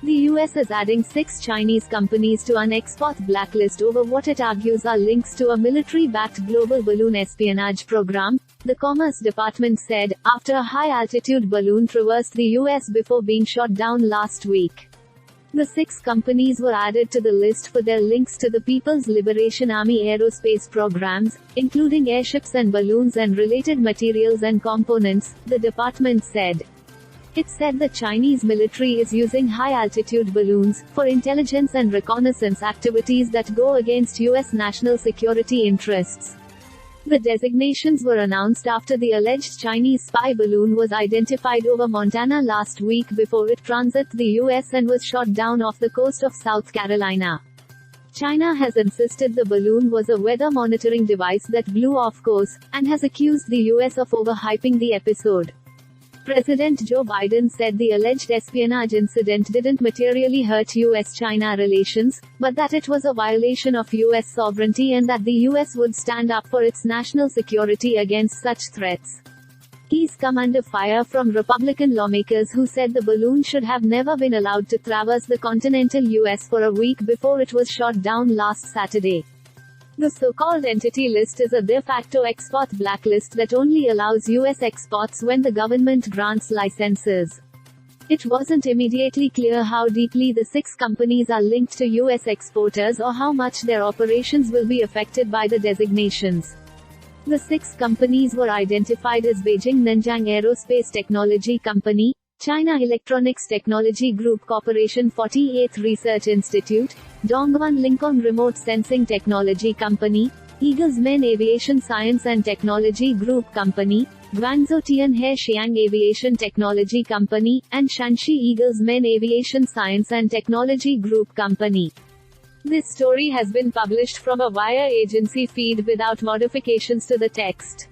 The US is adding 6 Chinese companies to an export blacklist over what it argues are links to a military-backed global balloon espionage program, the Commerce Department said, after a high-altitude balloon traversed the US before being shot down last week. The 6 companies were added to the list for their links to the People's Liberation Army aerospace programs, including airships and balloons and related materials and components, the department said. It said the Chinese military is using high-altitude balloons for intelligence and reconnaissance activities that go against U.S. national security interests. The designations were announced after the alleged Chinese spy balloon was identified over Montana last week before it transited the U.S. and was shot down off the coast of South Carolina. China has insisted the balloon was a weather monitoring device that blew off course, and has accused the U.S. of overhyping the episode. President Joe Biden said the alleged espionage incident didn't materially hurt U.S.-China relations, but that it was a violation of U.S. sovereignty and that the U.S. would stand up for its national security against such threats. He's come under fire from Republican lawmakers who said the balloon should have never been allowed to traverse the continental U.S. for a week before it was shot down last Saturday. The so-called entity list is a de facto export blacklist that only allows U.S. exports when the government grants licenses. It wasn't immediately clear how deeply the 6 companies are linked to U.S. exporters or how much their operations will be affected by the designations. The 6 companies were identified as Beijing Nanjing Aerospace Technology Company, China Electronics Technology Group Corporation 48th Research Institute, Dongguan Lincoln Remote Sensing Technology Company, Eagles Men Aviation Science and Technology Group Company, Guangzhou Tianhe Xiang Aviation Technology Company, and Shanxi Eagles Men Aviation Science and Technology Group Company. This story has been published from a wire agency feed without modifications to the text.